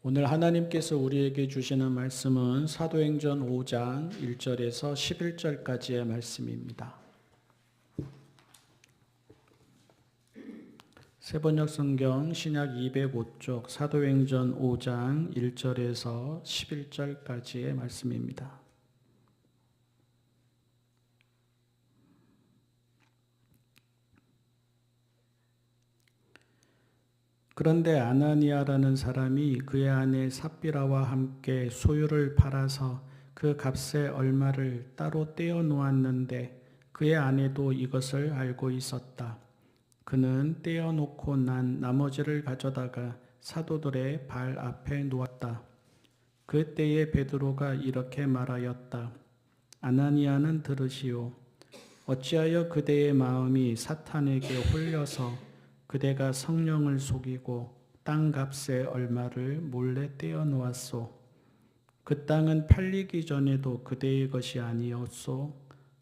오늘 하나님께서 우리에게 주시는 말씀은 사도행전 5장 1절에서 11절까지의 말씀입니다. 세번역 성경 신약 205쪽 사도행전 5장 1절에서 11절까지의 말씀입니다. 그런데 아나니아라는 사람이 그의 아내 삽비라와 함께 소유를 팔아서 그 값의 얼마를 따로 떼어 놓았는데 그의 아내도 이것을 알고 있었다. 그는 떼어 놓고 난 나머지를 가져다가 사도들의 발 앞에 놓았다. 그때에 베드로가 이렇게 말하였다. 아나니아는 들으시오. 어찌하여 그대의 마음이 사탄에게 홀려서 그대가 성령을 속이고 땅값의 얼마를 몰래 떼어 놓았소. 그 땅은 팔리기 전에도 그대의 것이 아니었소.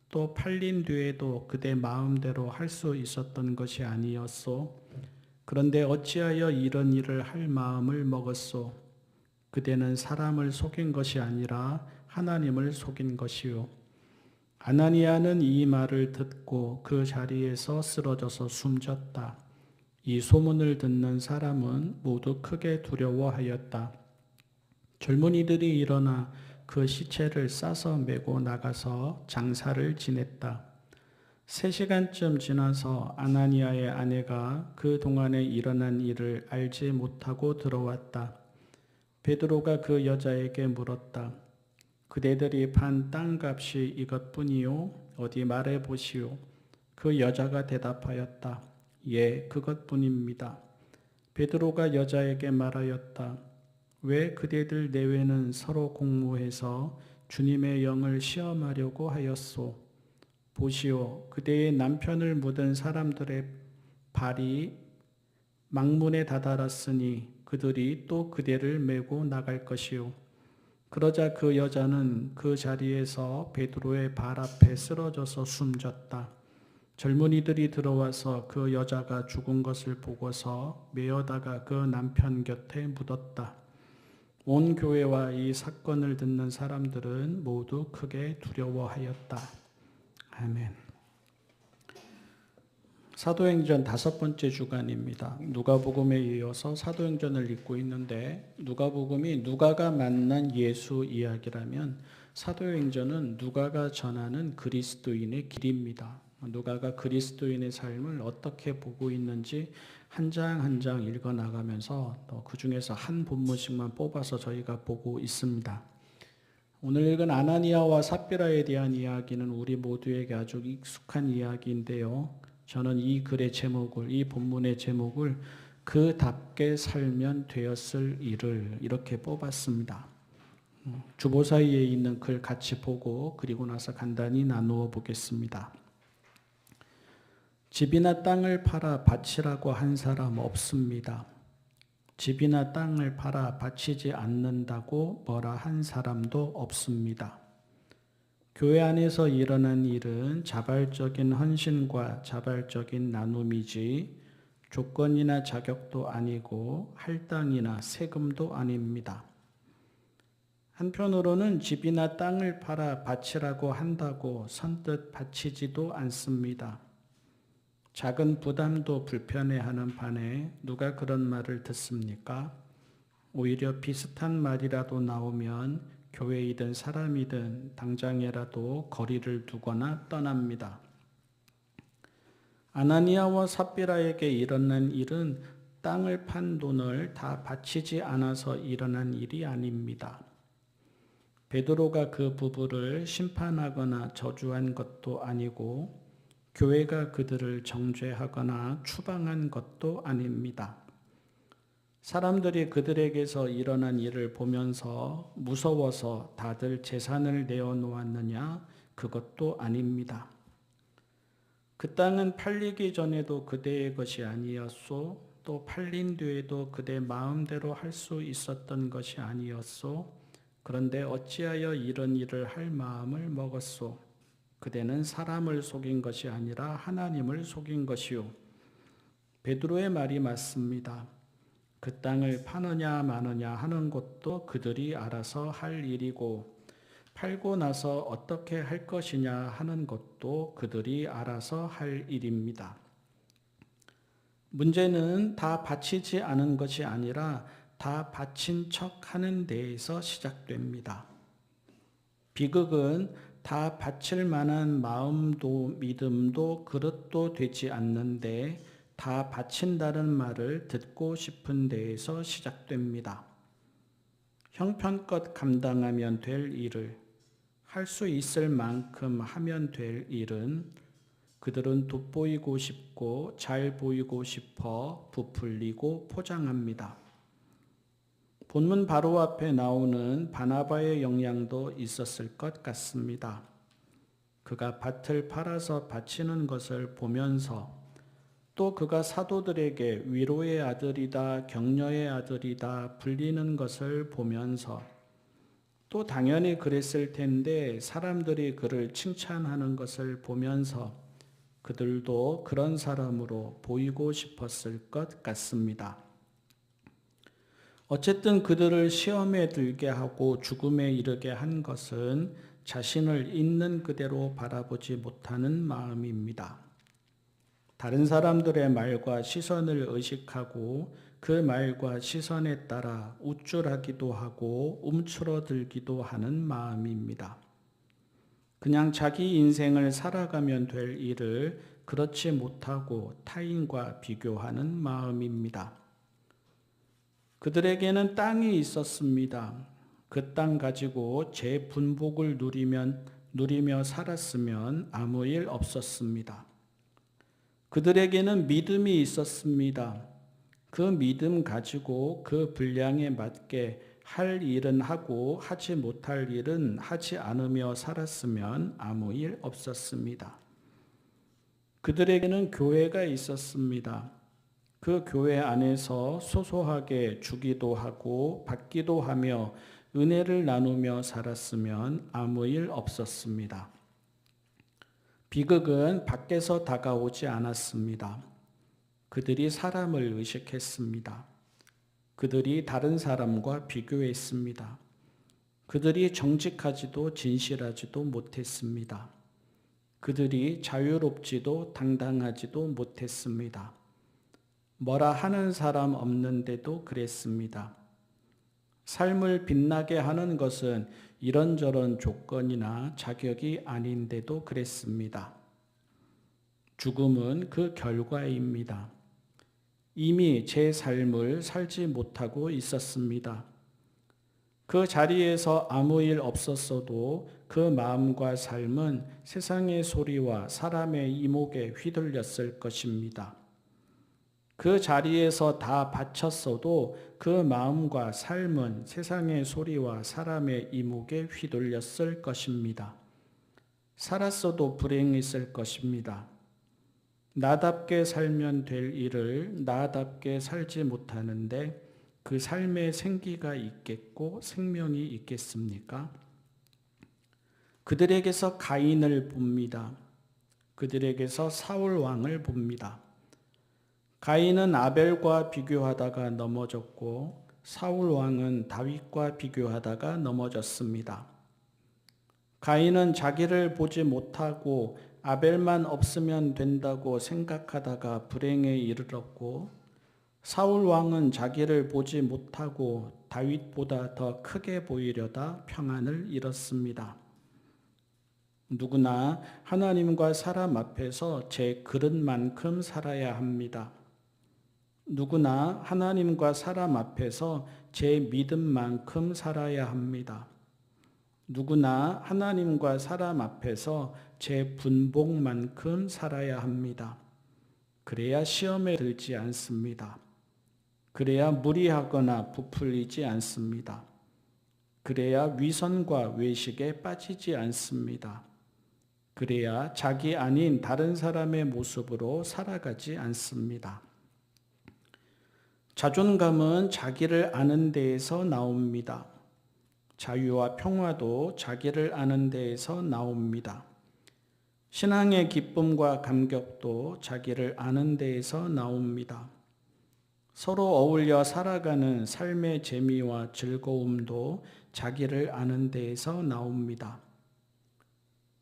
또 팔린 뒤에도 그대 마음대로 할 수 있었던 것이 아니었소. 그런데 어찌하여 이런 일을 할 마음을 먹었소. 그대는 사람을 속인 것이 아니라 하나님을 속인 것이요. 아나니아는 이 말을 듣고 그 자리에서 쓰러져서 숨졌다. 이 소문을 듣는 사람은 모두 크게 두려워하였다. 젊은이들이 일어나 그 시체를 싸서 메고 나가서 장사를 지냈다. 3시간쯤 지나서 아나니아의 아내가 그 동안에 일어난 일을 알지 못하고 들어왔다. 베드로가 그 여자에게 물었다. 그대들이 판 땅값이 이것뿐이요? 어디 말해 보시오. 그 여자가 대답하였다. 예, 그것뿐입니다. 베드로가 여자에게 말하였다. 왜 그대들 내외는 서로 공모해서 주님의 영을 시험하려고 하였소? 보시오, 그대의 남편을 묻은 사람들의 발이 망문에 다다랐으니 그들이 또 그대를 메고 나갈 것이요. 그러자 그 여자는 그 자리에서 베드로의 발 앞에 쓰러져서 숨졌다. 젊은이들이 들어와서 그 여자가 죽은 것을 보고서 메어다가 그 남편 곁에 묻었다. 온 교회와 이 사건을 듣는 사람들은 모두 크게 두려워하였다. 아멘. 사도행전 5번째 주간입니다. 누가복음에 이어서 사도행전을 읽고 있는데 누가복음이 누가가 만난 예수 이야기라면 사도행전은 누가가 전하는 그리스도인의 길입니다. 누가가 그리스도인의 삶을 어떻게 보고 있는지 한 장 한 장 읽어 나가면서 또 그 중에서 한 본문씩만 뽑아서 저희가 보고 있습니다. 오늘 읽은 아나니아와 삽비라에 대한 이야기는 우리 모두에게 아주 익숙한 이야기인데요. 저는 이 글의 제목을, 이 본문의 제목을 그답게 살면 되었을 일을 이렇게 뽑았습니다. 주보 사이에 있는 글 같이 보고 그리고 나서 간단히 나누어 보겠습니다. 집이나 땅을 팔아 바치라고 한 사람 없습니다. 집이나 땅을 팔아 바치지 않는다고 뭐라 한 사람도 없습니다. 교회 안에서 일어난 일은 자발적인 헌신과 자발적인 나눔이지 조건이나 자격도 아니고 할당이나 세금도 아닙니다. 한편으로는 집이나 땅을 팔아 바치라고 한다고 선뜻 바치지도 않습니다. 작은 부담도 불편해하는 반에 누가 그런 말을 듣습니까? 오히려 비슷한 말이라도 나오면 교회이든 사람이든 당장이라도 거리를 두거나 떠납니다. 아나니아와 삽비라에게 일어난 일은 땅을 판 돈을 다 바치지 않아서 일어난 일이 아닙니다. 베드로가 그 부부를 심판하거나 저주한 것도 아니고 교회가 그들을 정죄하거나 추방한 것도 아닙니다. 사람들이 그들에게서 일어난 일을 보면서 무서워서 다들 재산을 내어놓았느냐? 그것도 아닙니다. 그 땅은 팔리기 전에도 그대의 것이 아니었소. 또 팔린 뒤에도 그대 마음대로 할 수 있었던 것이 아니었소. 그런데 어찌하여 이런 일을 할 마음을 먹었소? 그대는 사람을 속인 것이 아니라 하나님을 속인 것이요. 베드로의 말이 맞습니다. 그 땅을 파느냐 마느냐 하는 것도 그들이 알아서 할 일이고 팔고 나서 어떻게 할 것이냐 하는 것도 그들이 알아서 할 일입니다. 문제는 다 바치지 않은 것이 아니라 다 바친 척 하는 데에서 시작됩니다. 비극은 다 바칠 만한 마음도 믿음도 그릇도 되지 않는데 다 바친다는 말을 듣고 싶은 데에서 시작됩니다. 형편껏 감당하면 될 일을 할 수 있을 만큼 하면 될 일은 그들은 돋보이고 싶고 잘 보이고 싶어 부풀리고 포장합니다. 본문 바로 앞에 나오는 바나바의 영향도 있었을 것 같습니다. 그가 밭을 팔아서 바치는 것을 보면서 또 그가 사도들에게 위로의 아들이다, 격려의 아들이다 불리는 것을 보면서 또 당연히 그랬을 텐데 사람들이 그를 칭찬하는 것을 보면서 그들도 그런 사람으로 보이고 싶었을 것 같습니다. 어쨌든 그들을 시험에 들게 하고 죽음에 이르게 한 것은 자신을 있는 그대로 바라보지 못하는 마음입니다. 다른 사람들의 말과 시선을 의식하고 그 말과 시선에 따라 우쭐하기도 하고 움츠러들기도 하는 마음입니다. 그냥 자기 인생을 살아가면 될 일을 그렇지 못하고 타인과 비교하는 마음입니다. 그들에게는 땅이 있었습니다. 그 땅 가지고 제 분복을 누리며 살았으면 아무 일 없었습니다. 그들에게는 믿음이 있었습니다. 그 믿음 가지고 그 분량에 맞게 할 일은 하고 하지 못할 일은 하지 않으며 살았으면 아무 일 없었습니다. 그들에게는 교회가 있었습니다. 그 교회 안에서 소소하게 주기도 하고 받기도 하며 은혜를 나누며 살았으면 아무 일 없었습니다. 비극은 밖에서 다가오지 않았습니다. 그들이 사람을 의식했습니다. 그들이 다른 사람과 비교했습니다. 그들이 정직하지도 진실하지도 못했습니다. 그들이 자유롭지도 당당하지도 못했습니다. 뭐라 하는 사람 없는데도 그랬습니다. 삶을 빛나게 하는 것은 이런저런 조건이나 자격이 아닌데도 그랬습니다. 죽음은 그 결과입니다. 이미 제 삶을 살지 못하고 있었습니다. 그 자리에서 아무 일 없었어도 그 마음과 삶은 세상의 소리와 사람의 이목에 휘둘렸을 것입니다. 그 자리에서 다 바쳤어도 그 마음과 삶은 세상의 소리와 사람의 이목에 휘둘렸을 것입니다. 살았어도 불행했을 것입니다. 나답게 살면 될 일을 나답게 살지 못하는데 그 삶에 생기가 있겠고 생명이 있겠습니까? 그들에게서 가인을 봅니다. 그들에게서 사울 왕을 봅니다. 가인은 아벨과 비교하다가 넘어졌고 사울 왕은 다윗과 비교하다가 넘어졌습니다. 가인은 자기를 보지 못하고 아벨만 없으면 된다고 생각하다가 불행에 이르렀고 사울 왕은 자기를 보지 못하고 다윗보다 더 크게 보이려다 평안을 잃었습니다. 누구나 하나님과 사람 앞에서 제 그릇만큼 살아야 합니다. 누구나 하나님과 사람 앞에서 제 믿음만큼 살아야 합니다. 누구나 하나님과 사람 앞에서 제 분복만큼 살아야 합니다. 그래야 시험에 들지 않습니다. 그래야 무리하거나 부풀리지 않습니다. 그래야 위선과 외식에 빠지지 않습니다. 그래야 자기 아닌 다른 사람의 모습으로 살아가지 않습니다. 자존감은 자기를 아는 데에서 나옵니다. 자유와 평화도 자기를 아는 데에서 나옵니다. 신앙의 기쁨과 감격도 자기를 아는 데에서 나옵니다. 서로 어울려 살아가는 삶의 재미와 즐거움도 자기를 아는 데에서 나옵니다.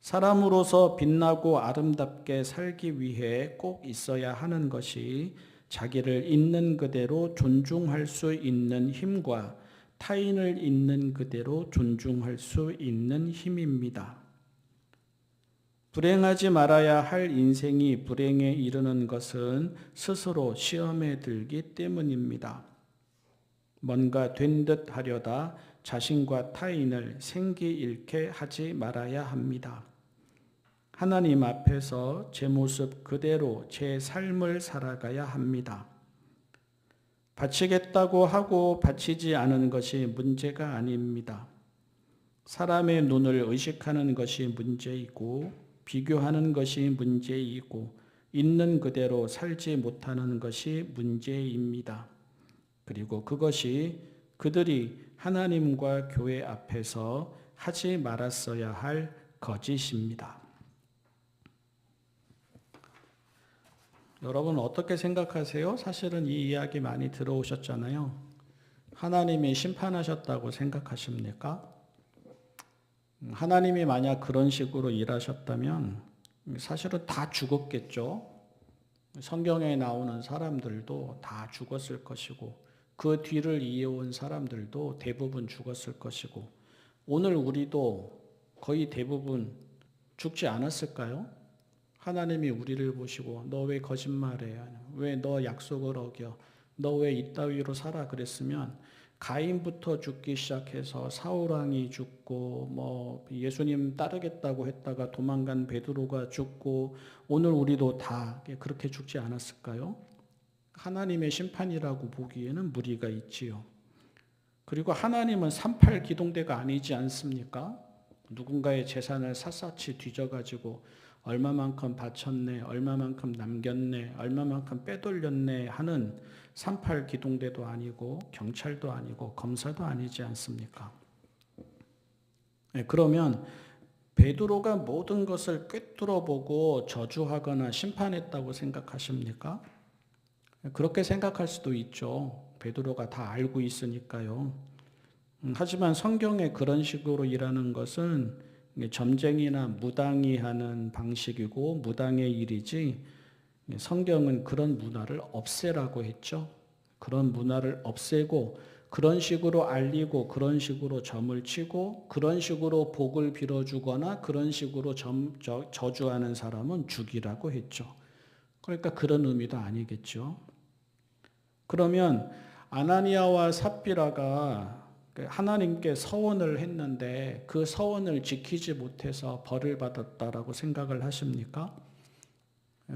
사람으로서 빛나고 아름답게 살기 위해 꼭 있어야 하는 것이 자기를 있는 그대로 존중할 수 있는 힘과 타인을 있는 그대로 존중할 수 있는 힘입니다. 불행하지 말아야 할 인생이 불행에 이르는 것은 스스로 시험에 들기 때문입니다. 뭔가 된 듯 하려다 자신과 타인을 생기 잃게 하지 말아야 합니다. 하나님 앞에서 제 모습 그대로 제 삶을 살아가야 합니다. 바치겠다고 하고 바치지 않은 것이 문제가 아닙니다. 사람의 눈을 의식하는 것이 문제이고 비교하는 것이 문제이고 있는 그대로 살지 못하는 것이 문제입니다. 그리고 그것이 그들이 하나님과 교회 앞에서 하지 말았어야 할 거짓입니다. 여러분 어떻게 생각하세요? 사실은 이 이야기 많이 들어오셨잖아요. 하나님이 심판하셨다고 생각하십니까? 하나님이 만약 그런 식으로 일하셨다면 사실은 다 죽었겠죠. 성경에 나오는 사람들도 다 죽었을 것이고 그 뒤를 이어온 사람들도 대부분 죽었을 것이고 오늘 우리도 거의 대부분 죽지 않았을까요? 하나님이 우리를 보시고 너 왜 거짓말해? 왜 너 약속을 어겨? 너 왜 이따위로 살아? 그랬으면 가인부터 죽기 시작해서 사울왕이 죽고 뭐 예수님 따르겠다고 했다가 도망간 베드로가 죽고 오늘 우리도 다 그렇게 죽지 않았을까요? 하나님의 심판이라고 보기에는 무리가 있지요. 그리고 하나님은 38 기동대가 아니지 않습니까? 누군가의 재산을 샅샅이 뒤져가지고 얼마만큼 바쳤네, 얼마만큼 남겼네, 얼마만큼 빼돌렸네 하는 38 기동대도 아니고 경찰도 아니고 검사도 아니지 않습니까? 그러면 베드로가 모든 것을 꿰뚫어보고 저주하거나 심판했다고 생각하십니까? 그렇게 생각할 수도 있죠. 베드로가 다 알고 있으니까요. 하지만 성경에 그런 식으로 일하는 것은 점쟁이나 무당이 하는 방식이고 무당의 일이지 성경은 그런 문화를 없애라고 했죠. 그런 문화를 없애고 그런 식으로 알리고 그런 식으로 점을 치고 그런 식으로 복을 빌어주거나 그런 식으로 저주하는 사람은 죽이라고 했죠. 그러니까 그런 의미도 아니겠죠. 그러면 아나니아와 삽비라가 하나님께 서원을 했는데 그 서원을 지키지 못해서 벌을 받았다라고 생각을 하십니까?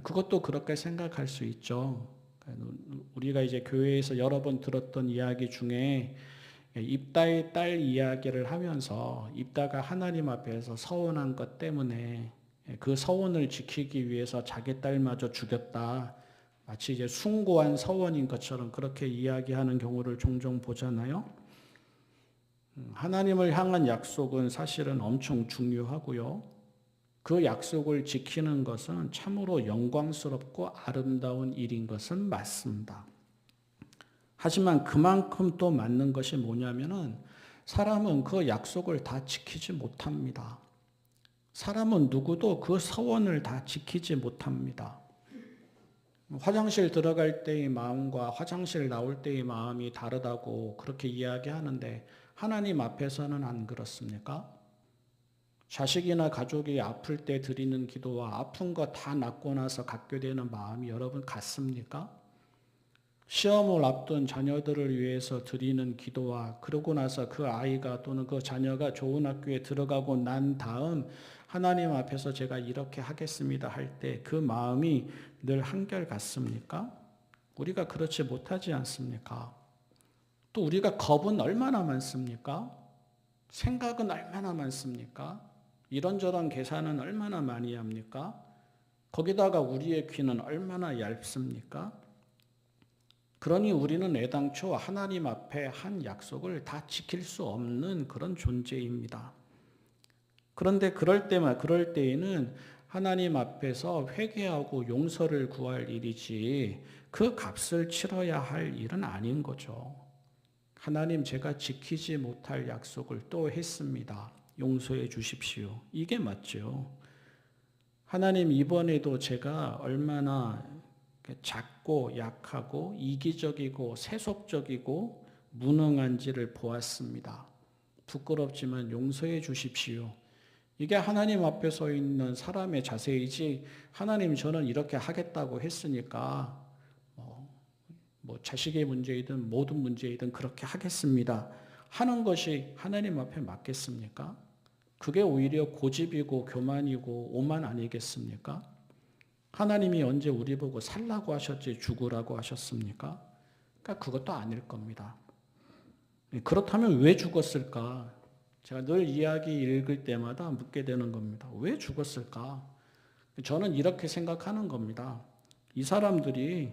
그것도 그렇게 생각할 수 있죠. 우리가 이제 교회에서 여러 번 들었던 이야기 중에 입다의 딸 이야기를 하면서 입다가 하나님 앞에서 서원한 것 때문에 그 서원을 지키기 위해서 자기 딸마저 죽였다. 마치 이제 숭고한 서원인 것처럼 그렇게 이야기하는 경우를 종종 보잖아요. 하나님을 향한 약속은 사실은 엄청 중요하고요. 그 약속을 지키는 것은 참으로 영광스럽고 아름다운 일인 것은 맞습니다. 하지만 그만큼 또 맞는 것이 뭐냐면은 사람은 그 약속을 다 지키지 못합니다. 사람은 누구도 그 서원을 다 지키지 못합니다. 화장실 들어갈 때의 마음과 화장실 나올 때의 마음이 다르다고 그렇게 이야기하는데 하나님 앞에서는 안 그렇습니까? 자식이나 가족이 아플 때 드리는 기도와 아픈 거 다 낫고 나서 갖게 되는 마음이 여러분 같습니까? 시험을 앞둔 자녀들을 위해서 드리는 기도와 그러고 나서 그 아이가 또는 그 자녀가 좋은 학교에 들어가고 난 다음 하나님 앞에서 제가 이렇게 하겠습니다 할 때 그 마음이 늘 한결 같습니까? 우리가 그렇지 못하지 않습니까? 또 우리가 겁은 얼마나 많습니까? 생각은 얼마나 많습니까? 이런저런 계산은 얼마나 많이 합니까? 거기다가 우리의 귀는 얼마나 얇습니까? 그러니 우리는 애당초 하나님 앞에 한 약속을 다 지킬 수 없는 그런 존재입니다. 그런데 그럴 때에는 하나님 앞에서 회개하고 용서를 구할 일이지 그 값을 치러야 할 일은 아닌 거죠. 하나님, 제가 지키지 못할 약속을 또 했습니다. 용서해 주십시오. 이게 맞죠. 하나님, 이번에도 제가 얼마나 작고 약하고 이기적이고 세속적이고 무능한지를 보았습니다. 부끄럽지만 용서해 주십시오. 이게 하나님 앞에 서 있는 사람의 자세이지, 하나님 저는 이렇게 하겠다고 했으니까 뭐 자식의 문제이든 모든 문제이든 그렇게 하겠습니다 하는 것이 하나님 앞에 맞겠습니까? 그게 오히려 고집이고 교만이고 오만 아니겠습니까? 하나님이 언제 우리 보고 살라고 하셨지 죽으라고 하셨습니까? 그러니까 그것도 아닐 겁니다. 그렇다면 왜 죽었을까? 제가 늘 이야기 읽을 때마다 묻게 되는 겁니다. 왜 죽었을까? 저는 이렇게 생각하는 겁니다. 이 사람들이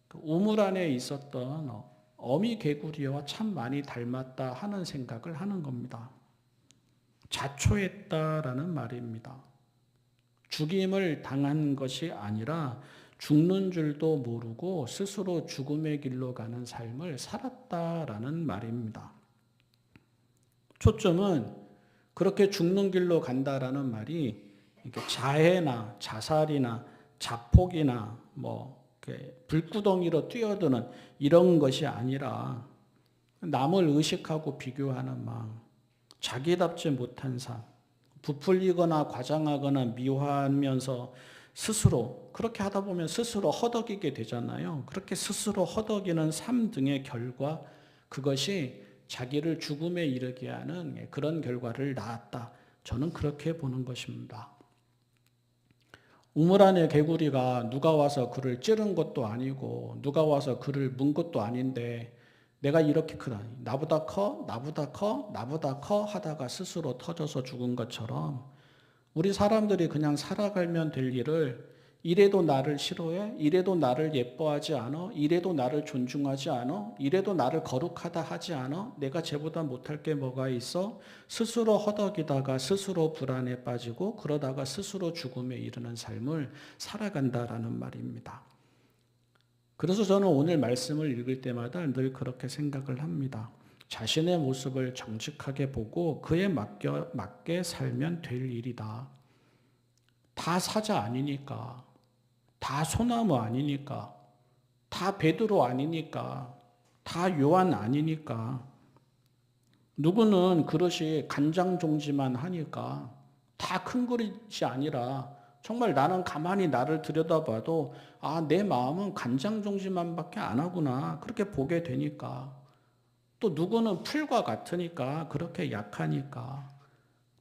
그 우물 안에 있었던 어미 개구리와 참 많이 닮았다 하는 생각을 하는 겁니다. 자초했다라는 말입니다. 죽임을 당한 것이 아니라 죽는 줄도 모르고 스스로 죽음의 길로 가는 삶을 살았다라는 말입니다. 초점은 그렇게 죽는 길로 간다라는 말이 자해나 자살이나 자폭이나 불구덩이로 뛰어드는 이런 것이 아니라 남을 의식하고 비교하는 마음, 자기답지 못한 삶, 부풀리거나 과장하거나 미화하면서 스스로 그렇게 하다 보면 스스로 허덕이게 되잖아요. 그렇게 스스로 허덕이는 삶 등의 결과, 그것이 자기를 죽음에 이르게 하는 그런 결과를 낳았다. 저는 그렇게 보는 것입니다. 우물 안에 개구리가 누가 와서 그를 찌른 것도 아니고 누가 와서 그를 문 것도 아닌데 내가 이렇게 크다니, 나보다 커, 나보다 커, 나보다 커 하다가 스스로 터져서 죽은 것처럼 우리 사람들이 그냥 살아가면 될 일을 이래도 나를 싫어해? 이래도 나를 예뻐하지 않아? 이래도 나를 존중하지 않아? 이래도 나를 거룩하다 하지 않아? 내가 쟤보다 못할 게 뭐가 있어? 스스로 허덕이다가 스스로 불안에 빠지고 그러다가 스스로 죽음에 이르는 삶을 살아간다라는 말입니다. 그래서 저는 오늘 말씀을 읽을 때마다 늘 그렇게 생각을 합니다. 자신의 모습을 정직하게 보고 그에 맞게 살면 될 일이다. 다 사자 아니니까, 다 소나무 아니니까, 다 베드로 아니니까, 다 요한 아니니까, 누구는 그릇이 간장 종지만 하니까 다 큰 그릇이 아니라 정말 나는 가만히 나를 들여다봐도 내 마음은 간장 종지만밖에 안 하구나 그렇게 보게 되니까, 또 누구는 풀과 같으니까 그렇게 약하니까,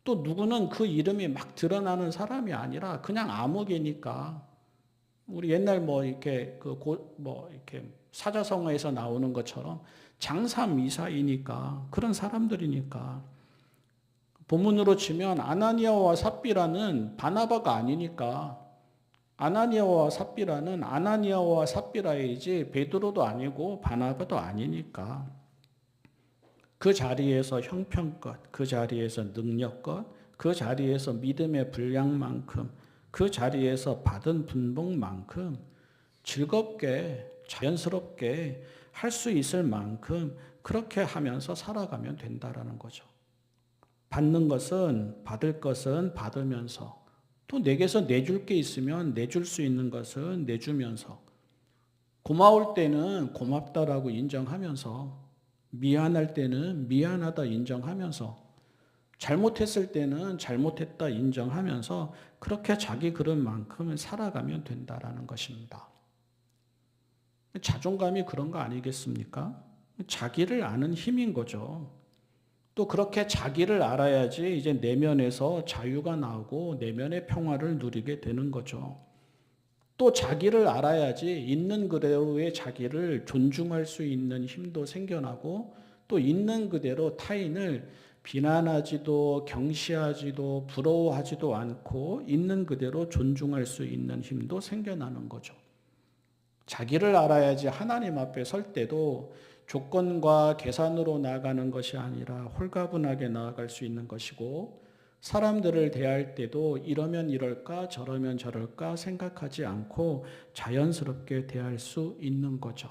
또 누구는 그 이름이 막 드러나는 사람이 아니라 그냥 아무개니까, 우리 옛날 이렇게 이렇게 사자성어에서 나오는 것처럼 장사미사이니까 그런 사람들이니까, 본문으로 치면 아나니아와 삽비라는 바나바가 아니니까, 아나니아와 삽비라이지 베드로도 아니고 바나바도 아니니까, 그 자리에서 형편껏, 그 자리에서 능력껏, 그 자리에서 믿음의 분량만큼, 그 자리에서 받은 분봉만큼 즐겁게 자연스럽게 할 수 있을 만큼 그렇게 하면서 살아가면 된다라는 거죠. 받는 것은, 받을 것은 받으면서, 또 내게서 내줄 게 있으면 내줄 수 있는 것은 내주면서, 고마울 때는 고맙다라고 인정하면서, 미안할 때는 미안하다 인정하면서, 잘못했을 때는 잘못했다 인정하면서 그렇게 자기 그릇만큼은 살아가면 된다라는 것입니다. 자존감이 그런 거 아니겠습니까? 자기를 아는 힘인 거죠. 또 그렇게 자기를 알아야지 이제 내면에서 자유가 나오고 내면의 평화를 누리게 되는 거죠. 또 자기를 알아야지 있는 그대로의 자기를 존중할 수 있는 힘도 생겨나고, 또 있는 그대로 타인을 비난하지도 경시하지도 부러워하지도 않고 있는 그대로 존중할 수 있는 힘도 생겨나는 거죠. 자기를 알아야지 하나님 앞에 설 때도 조건과 계산으로 나아가는 것이 아니라 홀가분하게 나아갈 수 있는 것이고, 사람들을 대할 때도 이러면 이럴까 저러면 저럴까 생각하지 않고 자연스럽게 대할 수 있는 거죠.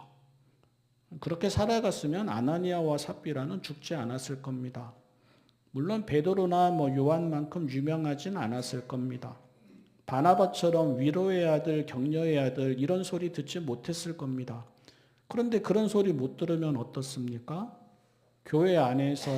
그렇게 살아갔으면 아나니아와 삽비라는 죽지 않았을 겁니다. 물론 베드로나 요한만큼 유명하진 않았을 겁니다. 바나바처럼 위로의 아들, 격려의 아들 이런 소리 듣지 못했을 겁니다. 그런데 그런 소리 못 들으면 어떻습니까? 교회 안에서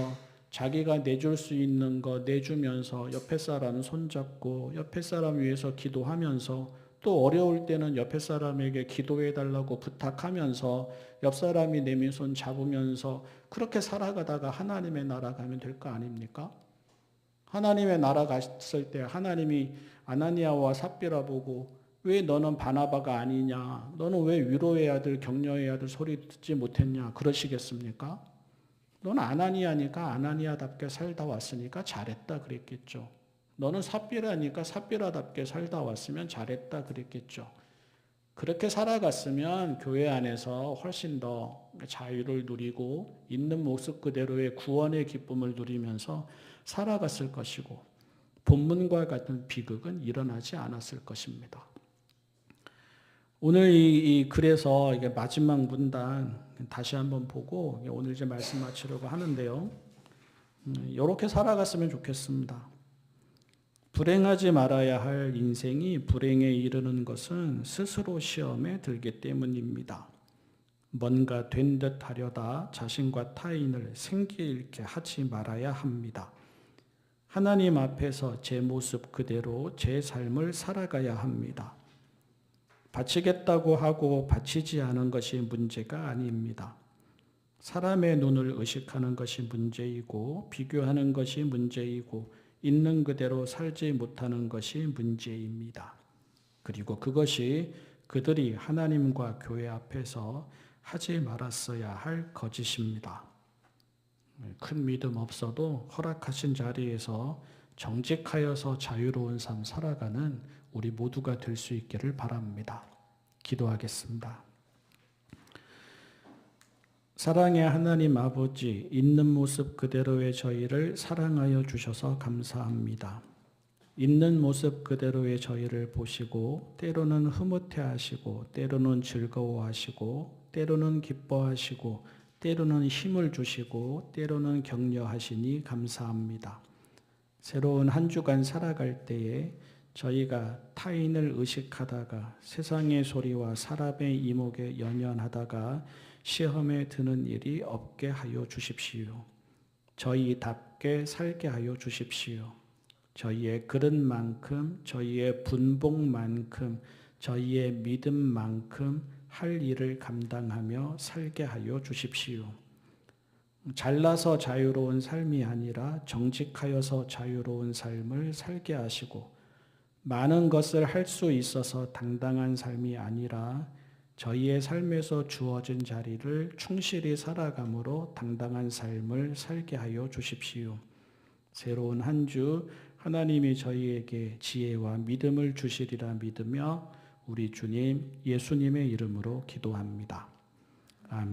자기가 내줄 수 있는 거 내주면서 옆에 사람 손잡고 옆에 사람 위해서 기도하면서 또 어려울 때는 옆에 사람에게 기도해 달라고 부탁하면서 옆 사람이 내민 손 잡으면서 그렇게 살아가다가 하나님의 나라 가면 될 거 아닙니까? 하나님의 나라 갔을 때 하나님이 아나니아와 삽비라 보고 왜 너는 바나바가 아니냐? 너는 왜 위로의 아들, 격려의 아들 소리 듣지 못했냐? 그러시겠습니까? 너는 아나니아니까 아나니아답게 살다 왔으니까 잘했다 그랬겠죠. 너는 삽비라니까 삽비라답게 살다 왔으면 잘했다 그랬겠죠. 그렇게 살아갔으면 교회 안에서 훨씬 더 자유를 누리고 있는 모습 그대로의 구원의 기쁨을 누리면서 살아갔을 것이고 본문과 같은 비극은 일어나지 않았을 것입니다. 오늘 이 글에서 이게 마지막 문단 다시 한번 보고 오늘 이제 말씀 마치려고 하는데요. 이렇게 살아갔으면 좋겠습니다. 불행하지 말아야 할 인생이 불행에 이르는 것은 스스로 시험에 들기 때문입니다. 뭔가 된 듯 하려다 자신과 타인을 생기 잃게 하지 말아야 합니다. 하나님 앞에서 제 모습 그대로 제 삶을 살아가야 합니다. 바치겠다고 하고 바치지 않은 것이 문제가 아닙니다. 사람의 눈을 의식하는 것이 문제이고 비교하는 것이 문제이고 있는 그대로 살지 못하는 것이 문제입니다. 그리고 그것이 그들이 하나님과 교회 앞에서 하지 말았어야 할 거짓입니다. 큰 믿음 없어도 허락하신 자리에서 정직하여서 자유로운 삶 살아가는 우리 모두가 될 수 있기를 바랍니다. 기도하겠습니다. 사랑의 하나님 아버지, 있는 모습 그대로의 저희를 사랑하여 주셔서 감사합니다. 있는 모습 그대로의 저희를 보시고 때로는 흐뭇해하시고 때로는 즐거워하시고 때로는 기뻐하시고 때로는 힘을 주시고 때로는 격려하시니 감사합니다. 새로운 한 주간 살아갈 때에 저희가 타인을 의식하다가 세상의 소리와 사람의 이목에 연연하다가 시험에 드는 일이 없게 하여 주십시오. 저희답게 살게 하여 주십시오. 저희의 그릇만큼, 저희의 분봉만큼, 저희의 믿음만큼 할 일을 감당하며 살게 하여 주십시오. 잘나서 자유로운 삶이 아니라 정직하여서 자유로운 삶을 살게 하시고 많은 것을 할 수 있어서 당당한 삶이 아니라 저희의 삶에서 주어진 자리를 충실히 살아감으로 당당한 삶을 살게 하여 주십시오. 새로운 한 주 하나님이 저희에게 지혜와 믿음을 주시리라 믿으며 우리 주님 예수님의 이름으로 기도합니다.